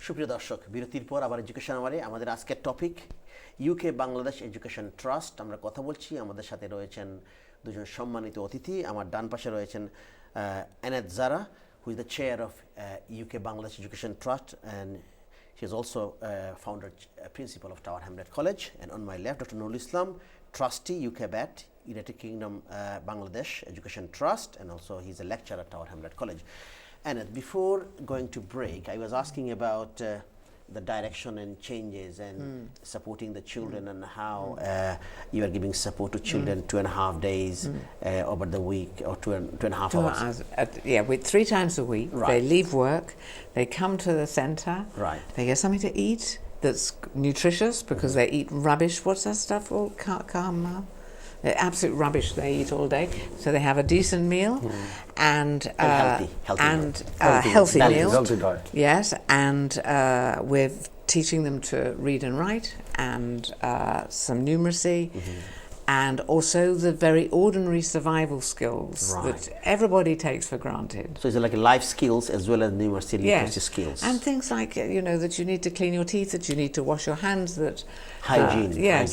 সুপ্রিয় দর্শক, বিরতির পর আবার এডুকেশন আওয়ারে আমাদের আজকের topic UK Bangladesh education trust. আমরা কথা বলছি, আমাদের সাথে রয়েছেন দুজন সম্মানিত অতিথি। আমার ডান পাশে রয়েছেন এনায়েত জারা, who is the chair of UK Bangladesh Education Trust, and she is also founder principal of Tower Hamlet College. And on my left, Dr. Nurul Islam, trustee UK BAT, United Kingdom Bangladesh Education Trust, and also he's a lecturer at Tower Hamlet College. And before going to break, I was asking about the direction and changes and supporting the children and how you are giving support to children 2.5 days over the week, or 2.5 hours. Yeah, with 3 times a week. Right. They leave work, they come to the centre, Right. they get something to eat that's nutritious because they eat rubbish. What's that stuff called? Karma? Absolute rubbish they eat all day. So they have a decent meal and healthy meals. Healthy diet. Yes, and we're teaching them to read and write and some numeracy. And also the very ordinary survival skills that everybody takes for granted. So it's like life skills as well as numeracy literacy skills. And things like, that you need to clean your teeth, that you need to wash your hands, that... Hygiene. Yes,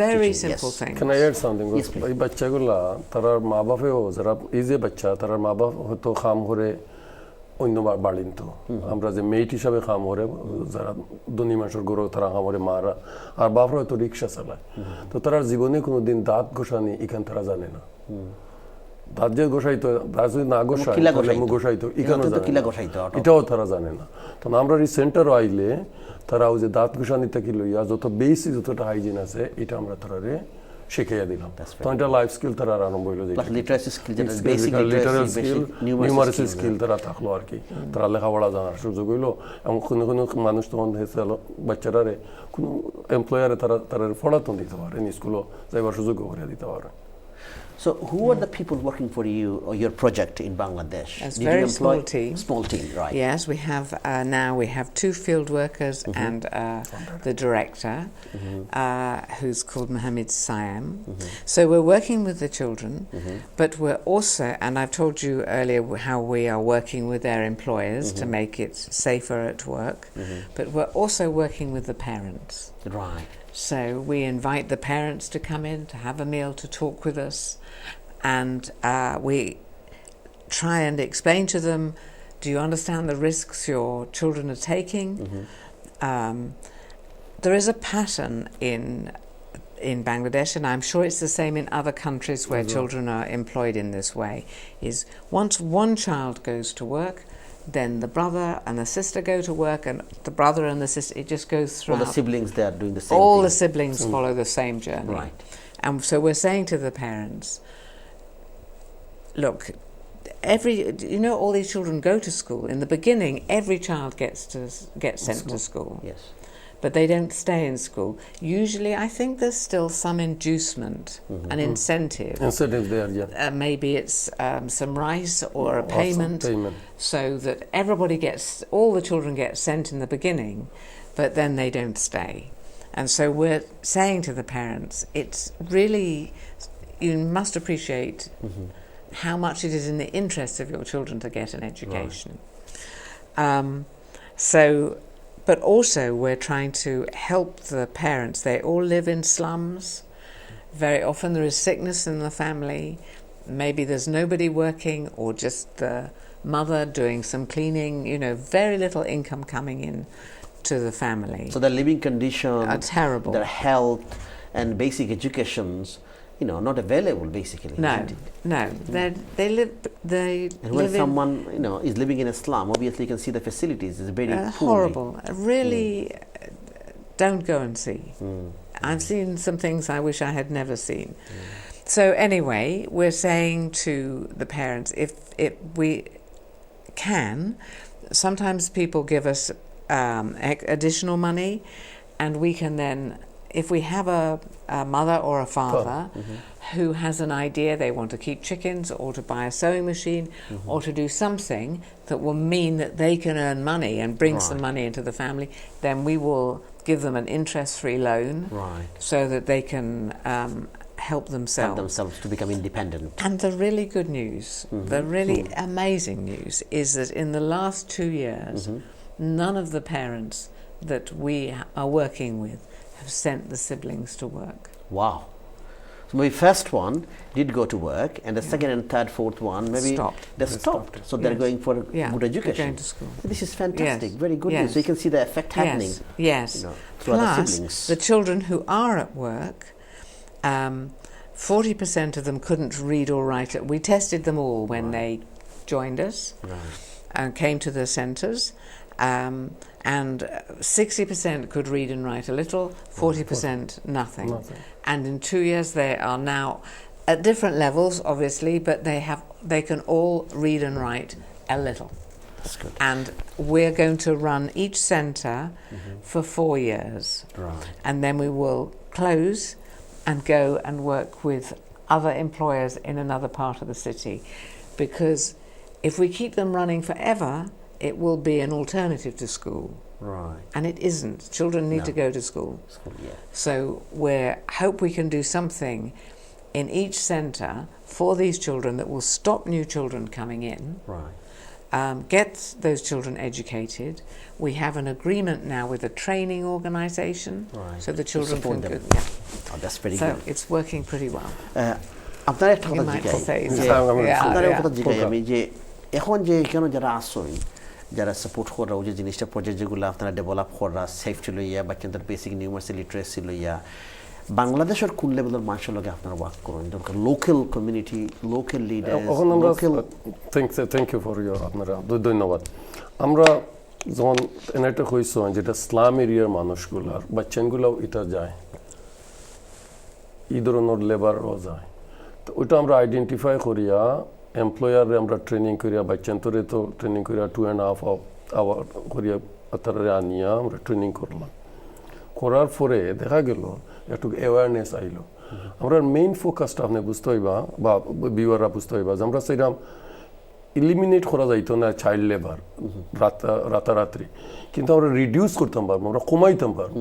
very simple things. Can I add something? এই বাচ্চাগুলা তারা মা বাপেও যারা এই যে বাচ্চা তারা মা বাপ হয়তো কাম করে অন্য বাড়িন তো আমরা যে মেয়েট হিসাবে কাম করে যারা ধনী মানুষের গরু তারা কাম করে মারা আর বাপরা হয়তো রিক্সা চালায় তো তারা জীবনে কোনোদিন দাঁত ঘষানি এখান তারা জানে না দাঁত যে ঘষাইতো দাঁত যদি না ঘষাইতো এটাও তারা জানে না। তো আমরা এই সেন্টারও আইলে তারা ওই যে দাঁত ঘষানি থেকে লইয়া যত বেসিক যতটা হাইজিন আছে এটা আমরা তারারে শিখাইয়া দিলাম। তো এটা লাইফ স্কিল তারা আরম্ভ হইলো, লিটারেসি স্কিল, যেটা basic literal skill, numeracy skill তারা থাকলো আর কি, তারা লেখাপড়া জানার সুযোগ হইলো। এবং কোনো কোনো মানুষ তখন হয়েছে বাচ্চারারে কোনো এমপ্লয়ারে তারা পড়াতো দিতে পারেন, স্কুলও যাইবার সুযোগ করে দিতে পারে। So who are the people working for you or your project in Bangladesh? It's a very small team. Small team, right. Yes, we have now we have 2 field workers and the director who's called Mohammed Siam. So we're working with the children, but we're also, and I've told you earlier how we are working with their employers to make it safer at work, but we're also working with the parents. Right. So we invite the parents to come in, to have a meal, to talk with us, and we try and explain to them, do you understand the risks your children are taking? There is a pattern in Bangladesh, and I'm sure it's the same in other countries where children are employed in this way, is once one child goes to work, then the brother and the sister go to work, and the brother and the sister, it just goes through. All the siblings, they are doing the same all thing. the siblings follow the same journey. Right. And so we're saying to the parents, look, all these children go to school. In the beginning, every child gets sent to school. Yes. But they don't stay in school. Usually, I think there's still some inducement, an incentive. Incentive there, yeah. Maybe it's some rice or a payment, so that everybody all the children get sent in the beginning, but then they don't stay. And so we're saying to the parents, it's really, you must appreciate how much it is in the interest of your children to get an education. Right. But also we're trying to help the parents. They all live in slums. Very often there is sickness in the family. Maybe there's nobody working, or just the mother doing some cleaning, very little income coming in to the family. So their living conditions are terrible. Their health and basic educations, not available basically. No. And when someone is living in a slum, obviously you can see the facilities is very horrible. Really, don't go and see. I've seen some things I wish I had never seen. So anyway, we're saying to the parents, if we can, sometimes people give us additional money, and we can then, if we have a mother or a father who has an idea, they want to keep chickens or to buy a sewing machine or to do something that will mean that they can earn money and bring some money into the family, then we will give them an interest-free loan so that they can help themselves to become independent. And the really good news, the really amazing news, is that in the last 2 years, none of the parents that we are working with have sent the siblings to work. Wow. So maybe first one did go to work, and the second and third, fourth one maybe Stopped. they stopped. So they're Yes. going for Yeah, good they're education. going to school. This is fantastic. Yes. Very good news. Yes. So you can see the effect happening. Yes, You know, through other Plus, siblings. the children who are at work, 40% of them couldn't read or write. We tested them all when they joined us and came to the centres. And 60% could read and write a little, 40% nothing. And in 2 years they are now at different levels, obviously, but they can all read and write a little. That's good. And we're going to run each centre for 4 years. Right. And then we will close and go and work with other employers in another part of the city. Because if we keep them running forever, it will be an alternative to school. Right. And it isn't. Children need to go to school. School, yeah. So we hope we can do something in each centre for these children that will stop new children coming in, Right. get those children educated. We have an agreement now with a training organisation, Right. so the children support can them. go. Oh, that's very So good. it's working pretty well. আপনার একটা You কথা might জিজ্ঞাই say যে so. আপনার Yeah, একটা কথা yeah. জিজ্ঞাই আমি যে এখন যে কেন যারা আসছেন যারা সাপোর্ট করা যে জিনিসটা প্রজেক্ট যেগুলো আপনারা ডেভেলপ করা সেফটি লইয়া বাচ্চাদের বেসিক নিউমার্সি লিটারেসি লইয়া বাংলাদেশের কোন লেভেলের মানুষের লগে আপনারা ওয়ার্ক করেন লোকাল কমিউনিটি লোকাল লিডার এখন আমরা থ্যাংক ইউ ফর ইউর আপনারা ধন্যবাদ। আমরা যখন এটা কইছো যেটা স্লাম এরিয়ার মানুষগুলার বাচ্চাগুলাও এটা যায়, এই ধরনের লেবারও যায়, তো ওইটা আমরা আইডেন্টিফাই করিয়া এমপ্লয়ারে আমরা ট্রেনিং করিয়া বাচ্চান্তরে তো ট্রেনিং করিয়া 2.5 আওয়ার করিয়া তারা আনিয়া আমরা ট্রেনিং করলাম। করার পরে দেখা গেল একটু অ্যাওয়ারনেস আইলো। আমরা মেইন ফোকাসটা আপনি বুঝতে হইবা বা ভিউয়াররা বুঝতে হইবা যে আমরা সেইরকম ইলিমিনেট করা যাইতো না চাইল্ড লেবার রাতারাত্রি, কিন্তু আমরা রিডিউস করতাম পারবো, আমরা কমাইতাম পারবো।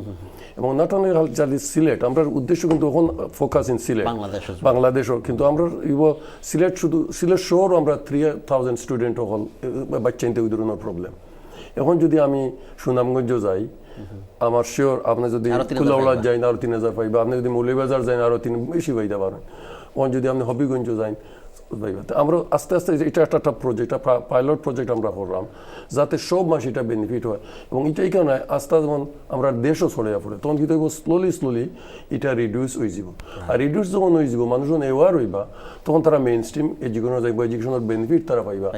এবং নট অনলি যাদের সিলেট, আমরা উদ্দেশ্য কিন্তু এখন ফোকাস ইন সিলেট বাংলাদেশও, কিন্তু আমরা সিলেট শুধু সিলেট শহরও আমরা 3,000 স্টুডেন্ট হল বাচ্চা নিতে ওই ধরনের প্রবলেম। এখন যদি আমি সুনামগঞ্জ যাই, আমার শিওর আপনি যদি কুলাউড়া যাই না আরো 3,000 পাইবা, আপনি যদি মৌলভীবাজার যাই আরো 3 বেশি পাইতে পারেন। এখন যদি আপনি হবিগঞ্জ যাই আমরা আস্তে আস্তে এটা একটা প্রজেক্ট, পাইলট প্রজেক্ট আমরা করলাম যাতে সব মাস এটা বেনিফিট হয়। এবং এটাই কারণে আস্তে যখন আমরা দেশও ছড়াইয়া পড়ে তখন কিন্তু স্লোলি এটা রিডিউস হয়ে যাব। আর রিডিউস যখন হয়ে যাব মানুষ যখন অ্যাওয়ার হইবা তখন তারা মেইন স্ট্রিম এডুকেশনে যাইব, এডুকেশনের বেনিফিট তারা পাইবা।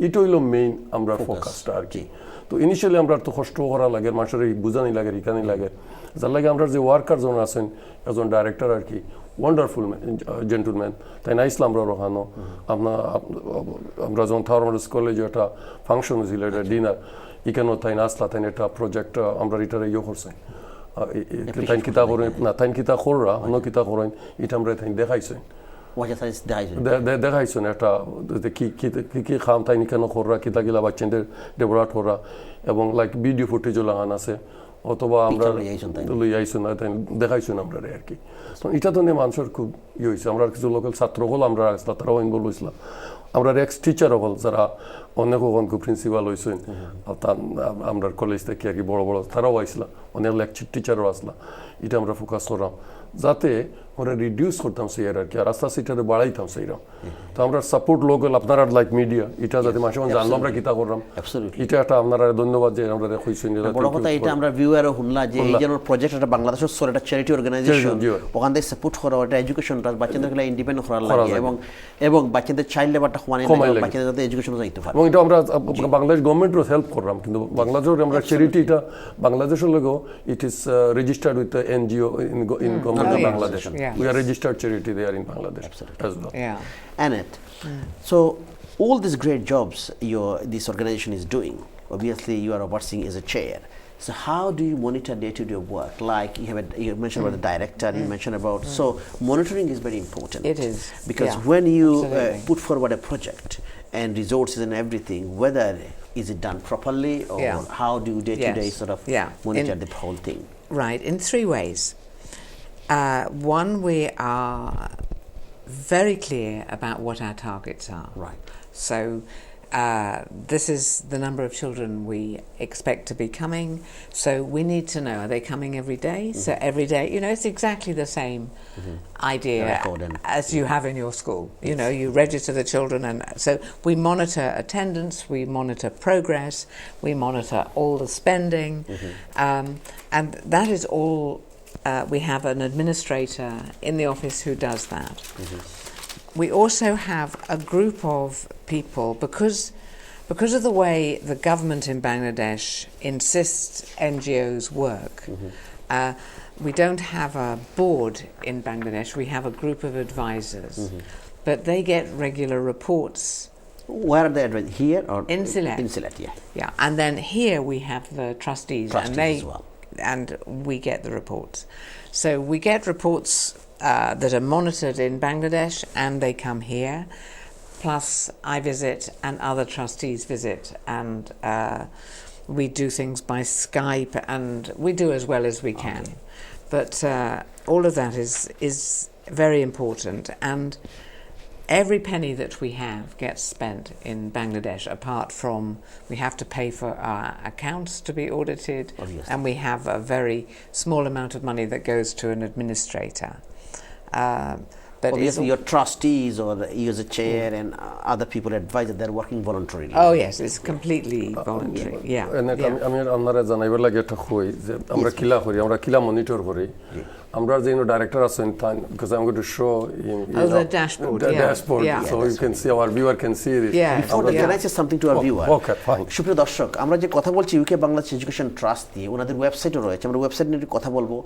এটা হইল মেইন আমরা ফোকাসটা আর কি। তো ইনিশিয়ালি আমরা তো কষ্ট করা লাগে, মানুষের বুঝানি লাগে, এখানে লাগে, যার লাগে আমরা যে ওয়ার্কার যখন আছেন একজন ডাইরেক্টর আর কি ওয়ান্ডারফুল জেন্টলম্যান, তাই না ইসলাম রহানো আমরা যখন থার্মালস কলেজে একটা ফাংশন হয়েছিল, এটা ডিনার, এখানেও তাই না আসলা, তাই একটা প্রজেক্ট আমরা এটার ইয়ে করছি, তাই কিতা করেন না, তাই কিতা কররা অন্য কিতা করেন এটা আমরা তাই দেখাইছেন দেখাইছেন একটা কি কি খাম তাই কেন কররা, কিতা গিলা বাচ্চাদের ডেভেলপ করা, এবং লাইক ভিডিও ফুটেজও লাগান আছে, অথবা আমরা লই আইসুন তাই দেখাইছুন আমরা আর কি। তো এটা তো নিয়ে মানুষের খুব ইয়ে হয়েছে। আমরা কিছু লোকাল ছাত্র হল আমরা আসলাম, তারাও ইনভলভ হয়েছিলাম। আমরা এক্স টিচার হল যারা অনেক খুব প্রিন্সিপাল হয়েছেন আমরা কলেজ থেকে আর কি বড় বড়, তারাও আইসলাম, অনেক লেকচার টিচারও আসলাম। এটা আমরা ফোকাস করলাম যাতে আমরা রিডিউস করতাম সেই আর কি, আর আস্তে আস্তে এটাতে বাড়াইতাম সেইরকম। তো আমরা সাপোর্ট লোকাল আপনারা লাইক মিডিয়া এটা যাতে মাসে মাসে জানলো আমরা কিতা করলাম, এটা একটা আপনারা ধন্যবাদ যে আমরা হইছেন। বড় কথা এটা আমরা ভিউয়ারও শুনলা যে এই যে প্রজেক্ট একটা বাংলাদেশের সর একটা চ্যারিটি অর্গানাইজেশন, ওখান থেকে সাপোর্ট করা, ওটা এডুকেশনটা বাচ্চাদের ইন্ডিপেন্ডেন্ট করার লাগে এবং বাচ্চাদের চাইল্ড লেবারটা কমানো লাগে, বাচ্চাদের যাতে এডুকেশনে যাইতে পারে। এবং এটা আমরা বাংলাদেশ গভর্নমেন্টও হেল্প করলাম, কিন্তু বাংলাদেশের আমরা চ্যারিটি এটা বাংলাদেশের লোকও it is registered with NGO in government of Bangladesh. We are registered charity there in Bangladesh. Absolutely. As well. Yeah. Annette, so all these great jobs this organization is doing, obviously you are overseeing as a chair. So how do you monitor day-to-day work? Like you mentioned about the director, you mentioned about, so monitoring is very important. It is. Because when you put forward a project and resources and everything, whether is it done properly or how do you day-to-day sort of monitor the whole thing? Right, in 3 ways. One, we are very clear about what our targets are. Right. So this is the number of children we expect to be coming. So we need to know, are they coming every day? So every day, it's exactly the same idea as you have in your school. You register the children, and so we monitor attendance, we monitor progress, we monitor all the spending, and that is all. We have an administrator in the office who does that. We also have a group of people, because of the way the government in Bangladesh insists NGOs work. We don't have a board in Bangladesh, we have a group of advisors, but they get regular reports. Where are they advised? Here or in Sylhet? In Sylhet, yeah. Yeah, and then here we have the trustees as well. And we get the reports. So we get reports that are monitored in Bangladesh, and they come here. Plus, I visit and other trustees visit, and we do things by Skype, and we do as well as we can. Okay. But all of that is very important, and every penny that we have gets spent in Bangladesh, apart from we have to pay for our accounts to be audited, and we have a very small amount of money that goes to an administrator. But obviously your trustees or you as a chair and other people advise that they're working voluntarily. Oh yes, it's completely voluntary. Yeah. আমি আপনারা জানাইবার লাগে একটা কই যে আমরা কিলা করি, আমরা কিলা মনিটর করি। আমরা যে ডাইরেক্টর আছেন তান, because I'm going to show in the dashboard. Dashboard, so you can see, our viewer can see this. Can I say something to our viewer? Okay, fine. সুপ্রিয় দর্শক, আমরা যে কথা বলছি ইউকে বাংলাদেশ এডুকেশন ট্রাস্ট দিয়ে, ওনাদের ওয়েবসাইটও রয়েছে, আমরা ওয়েবসাইট নিয়ে কথা বলবো।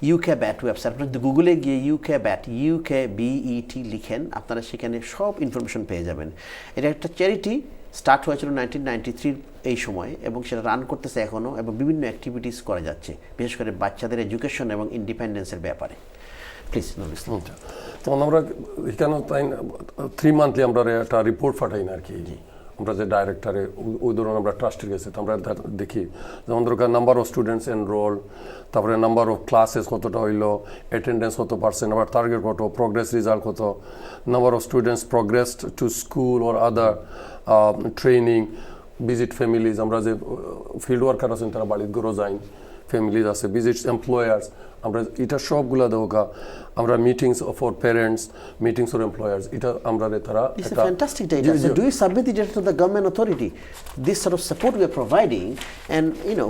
ইউকে ব্যাট ওয়েবসাইট, আপনি গুগলে গিয়ে ইউকে ব্যাট UKBET লিখেন, আপনারা সেখানে সব ইনফরমেশন পেয়ে যাবেন। এটা একটা চ্যারিটি, স্টার্ট হয়েছিল 1993 এই সময়, এবং সেটা রান করতেছে এখনও, এবং বিভিন্ন অ্যাক্টিভিটিস করা যাচ্ছে, বিশেষ করে বাচ্চাদের এডুকেশন এবং ইন্ডিপেন্ডেন্সের ব্যাপারে। প্লিজ তখন আমরা এখানে 3 মান্থলি আমরা একটা রিপোর্ট পাঠাই না আর কি। আমরা যে ডাইরেক্টরে ওই ধরুন আমরা ট্রাস্টের গেছে, তো আমরা দেখি যেমন দরকার নাম্বার অফ স্টুডেন্টস এনরোল, তারপরে নাম্বার অফ ক্লাসেস কতটা হইলো, অ্যাটেন্ডেন্স কত পার্সেন্ট, আবার টার্গেট কত, প্রোগ্রেস রেজাল্ট কত, number of students progressed to school or other training, visit families, আমরা যে ফিল্ড ওয়ার্কার আছেন তারা বাড়ির ঘরও যাই, ফ্যামিলিজ আছে, ভিজিট এমপ্লয়ার্স, আমরা এটা সবগুলা দোকা, আমরা meetings for parents, meetings for employers, এটা আমরা তারা It's a fantastic data. So do you submit the data to the government authority? This sort of support we are providing, and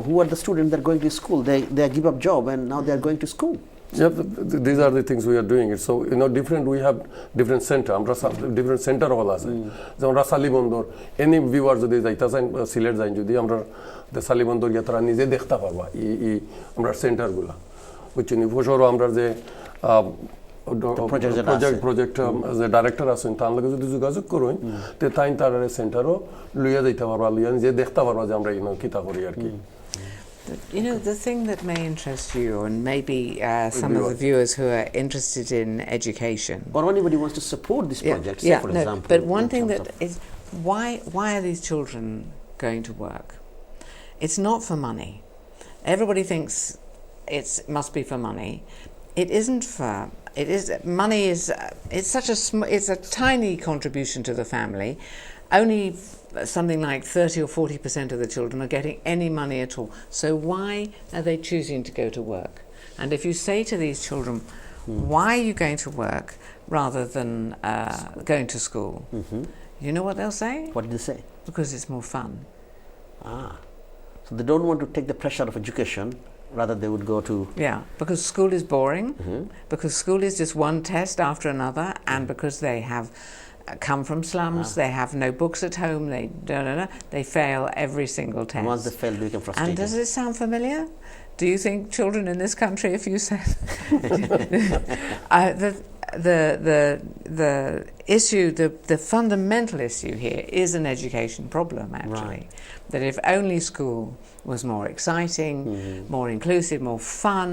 who are the students that are going to school? They give up job and now they are going to school. Yeah, these are the things we are doing it. So different. We have different center. আমরা different center all আছে। যেমন রাসালি বন্দর, any viewer যদি যাইতা চান সিলেট যাই, যদি আমরা রাসালি বন্দর গিয়ে তারা নিজে দেখতে পারবা আমরা সেন্টারগুলা। বুঝছেন, উপসরও আমরা যে প্রজেক্ট যে ডাইরেক্টর আছেন তার লগে যদি যোগাযোগ করুন, তে তাই তার সেন্টারও লইয়া যাইতে পারবা, লইয়া নিজে দেখতে পারবা যে আমরা কিতা করি আর কি। The thing that may interest you, and maybe some of the viewers who are interested in education, or anybody wants to support this project, for example. But one thing that is, why are these children going to work? It's not for money. Everybody thinks it must be for money. It isn't for. It is money is. It's such a. It's a tiny contribution to the family. Only something like 30 or 40% of the children are getting any money at all. So why are they choosing to go to work? And if you say to these children, why are you going to work rather than going to school? You know what they'll say? What do they say? Because it's more fun. So they don't want to take the pressure of education, rather they would go to... Yeah, because school is boring, because school is just one test after another, and because they have come from slums, they have no books at home, they fail every single test. And once they fail, they become frustrated. And does it sound familiar? Do you think children in this country, if you said... the issue, the fundamental issue here is an education problem, actually. Right. That if only school was more exciting, more inclusive, more fun,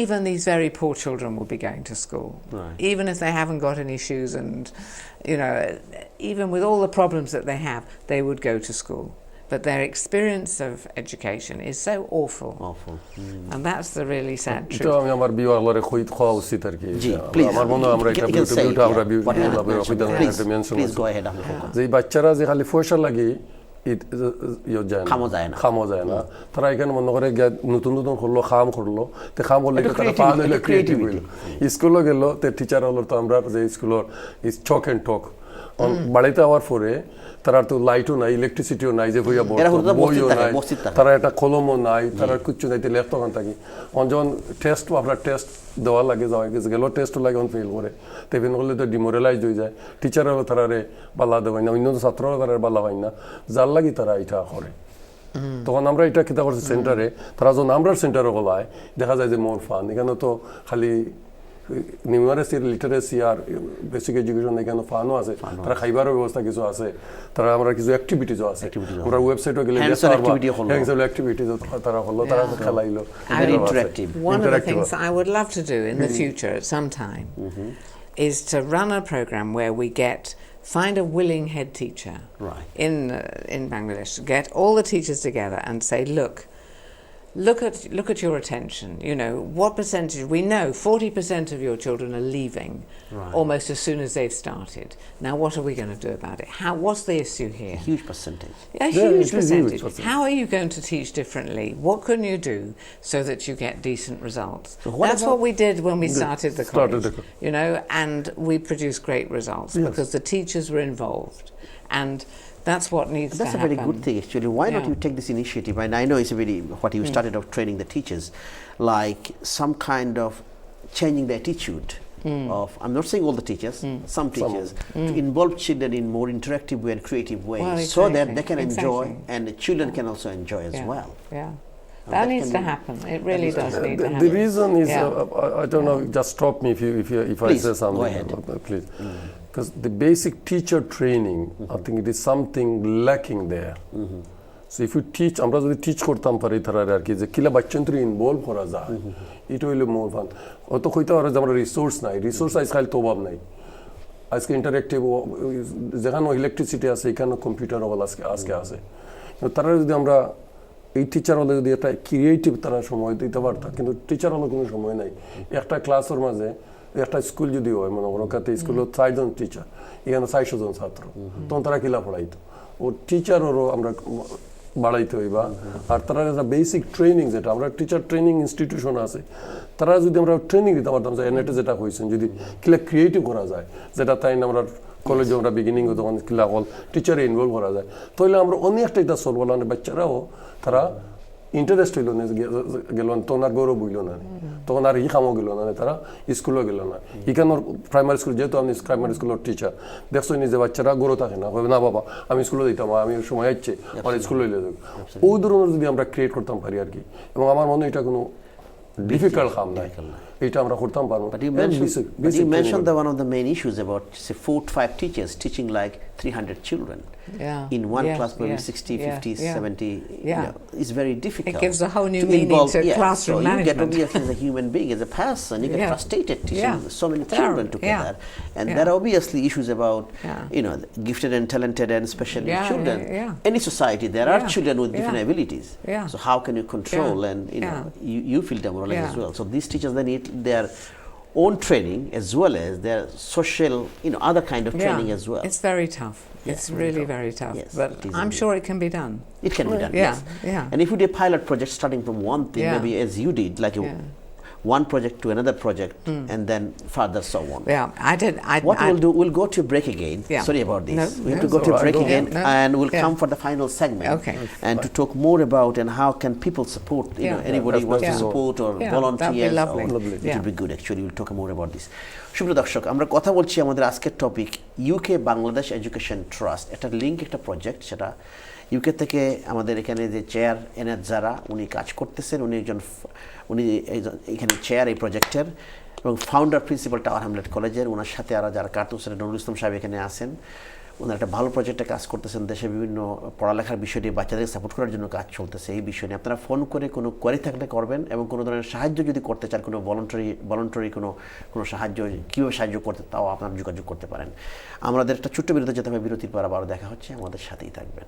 even these very poor children will be going to school. Right. Even if they haven't got any shoes, and even with all the problems that they have, they would go to school, but their experience of education is so awful. And that's the really sad এটা truth. আমি আমার বিওয়ালারে খাওয়া উচিত আর কি জি, please. আমার মনে হয় আমরা এটা You can say it, beauty আমরা yeah. What you have mentioned. Please go ahead, Ahmed. যে এই বাচ্চারা যে খালি পয়সা লাগি খামো যায় না তারা এখানে মনে করে নতুন নতুন করলো করলো তো করলে তারা পা হইলো ক্রিয়েটিভ হইলো স্কুলে গেল তো টিচার হলো তো আমরা যে স্কুলের চক এন্ড টক বাড়িতে আওয়ার পরে তারা তো লাইটও নাই ইলেকট্রিসিটিও নাই যে বইও নাই তারা একটা কলমও নাই তারা কিচ্ছু নাই তো লেখতো ওখান থাকি যখন টেস্ট আপনার টেস্ট দেওয়া লাগে যাওয়া গেল টেস্টও লাগে ফেল করে তেমন করলে তো ডিমোরালাইজ হয়ে যায় টিচারও তারা বালা দেওয়াই না অন্য ছাত্ররা তারা বালা হয় না যার লাগি তারা এটা করে তখন আমরা এটা খেতে করছি সেন্টারে তারা যখন আমরা সেন্টারে গলায় দেখা যায় যে মোর ফান এখানে তো খালি নিউমারেসি লিটারেসি আর বেসিক এডুকেশন এখানে ফানও আছে তারা খাইবারও ব্যবস্থা কিছু আছে তারা আমরা কিছু অ্যাক্টিভিটিসও আছে আমরা ওয়েবসাইটে গেলে অ্যাক্টিভিটি তারা হলো তারা খেলাইলো One of the things I would love to do in the future at some time is to run a program where we find a willing head teacher in Bangladesh, get all the teachers together and say, look at your attention. You know, what percentage? We know 40% of your children are leaving almost as soon as they've started. Now, what are we going to do about it? What's the issue here? A huge percentage. A huge percentage. How are you going to teach differently? What can you do so that you get decent results? So that's what we did when we started the college. You know, and we produced great results because the teachers were involved. And that's what needs to happen. That's a very good thing, actually. Why not you take this initiative? And I know it's a very what you started off training the teachers, like some kind of changing the attitude of, I'm not saying all the teachers, some teachers, to involve children in more interactive way and creative ways, so that they can enjoy and the children can also enjoy as well. Yeah. That needs to happen. It really does need to happen. The reason is, I don't know, just stop me if I say something. Go ahead. Please. Because the basic teacher training, I think it is something lacking there. So if you teach, আমরা যদি teach করতাম পারি তারা আর কি যে কিলা বাচ্চান্তরে involve করা যায় এটা হইলো মোর ফান অত কইতে পারে যে আমরা রিসোর্স নাই রিসোর্স আজকাল তো অভাব নাই আজকে ইন্টারেক্টিভ যেখানে ইলেকট্রিসিটি আছে এখানে কম্পিউটার ওয়ালা আজকে আছে তারা যদি আমরা এই টিচার হলে যদি একটা ক্রিয়েটিভ তারা সময় দিতে পারতাম কিন্তু টিচার হলে কোনো সময় নাই একটা ক্লাসের মাঝে একটা স্কুল যদি হয় মনে করো কাতে স্কুলে 4 জন টিচার এখানে 400 জন ছাত্র তখন তারা কিলা পড়াইতো ও টিচারও আমরা বাড়াইতে হইবা আর তারা একটা বেসিক ট্রেনিং যেটা আমরা টিচার ট্রেনিং ইনস্টিটিউশন আছে তারা যদি আমরা ট্রেনিং দিতে পারতাম যে এনএটে যেটা হয়েছেন যদি কিলা ক্রিয়েটিভ করা যায় যেটা তাই আমরা কলেজে আমরা বিগিনিং তখন কিলা হল টিচারে ইনভলভ করা যায় তাহলে আমরা অনেকটা এটা সলভ হলাম বাচ্চারাও তারা ইন্টারেস্ট হইল না গেল তখন আর গৌরব হইল না তখন আর খামো গেল না তারা স্কুলেও গেল না এখানোর প্রাইমারি স্কুল যেহেতু আমি প্রাইমারি স্কুলের টিচার দেখছো নিজে বাচ্চারা গৌরব থাকে না না বাবা আমি স্কুলে দিতাম আমি সময় হচ্ছে আমার স্কুলে হইলে যাবো ওই ধরনের যদি আমরা ক্রিয়েট করতাম পারি আর কি এবং আমার মনে হয় এটা কোনো difficult কাম নাই এটা আমরা করতাম পারবো But you mentioned that one of the main issues about say 4 to 5 teachers teaching like 300 children in one class maybe 60 50 70 you know, is very difficult. It gives a whole new meaning to classroom management. You get obviously as a human being, as a person, you get frustrated teaching so many children together, and there are obviously issues about you know gifted and talented and special children. Any society there are children with different abilities. So how can you control and you know you feel demoralized as well. So these teachers they need their own training as well as their social, you know, other kind of training as well. It's very tough. It's really very tough. Yes, but I'm sure it can be done. It can be done. Yeah, yes. And if you do a pilot project starting from one thing, maybe as you did, like one project to another project, and then further so on. Yeah, I did. What we'll do, we'll go to break again. Sorry about this. We have to go to break again, and we'll come for the final segment. And to talk more about and how can people support, you know, anybody wants to support or volunteers. It would be good actually. We'll talk more about this. সুপ্রিয় দর্শক আমরা কথা বলছি আমাদের আজকের topic UK Bangladesh education trust একটা link একটা project সেটা ইউকে থেকে আমাদের এখানে যে চেয়ার এনার যারা উনি কাজ করতেছেন উনি এখানে চেয়ার এই প্রজেক্টের এবং ফাউন্ডার প্রিন্সিপাল টাওয়ার হ্যামলেট কলেজের ওনার সাথে আরও যারা কার্তুসের নুরুল ইসলাম সাহেব এখানে আসেন ওনারা একটা ভালো প্রজেক্টে কাজ করতেছেন দেশে বিভিন্ন পড়ালেখার বিষয় নিয়ে বাচ্চাদের সাপোর্ট করার জন্য কাজ চলতেছে এই বিষয় নিয়ে আপনারা ফোন করে কোনো কোয়ারি থাকলে করবেন এবং কোনো ধরনের সাহায্য যদি করতে চান কোনো ভলান্টারি কোনো সাহায্য কীভাবে সাহায্য করতে তাও আপনারা যোগাযোগ করতে পারেন আমাদের একটা ছোট্ট বিরতি যেতে হবে বিরতির পর আবার দেখা হচ্ছে আমাদের সাথেই থাকবেন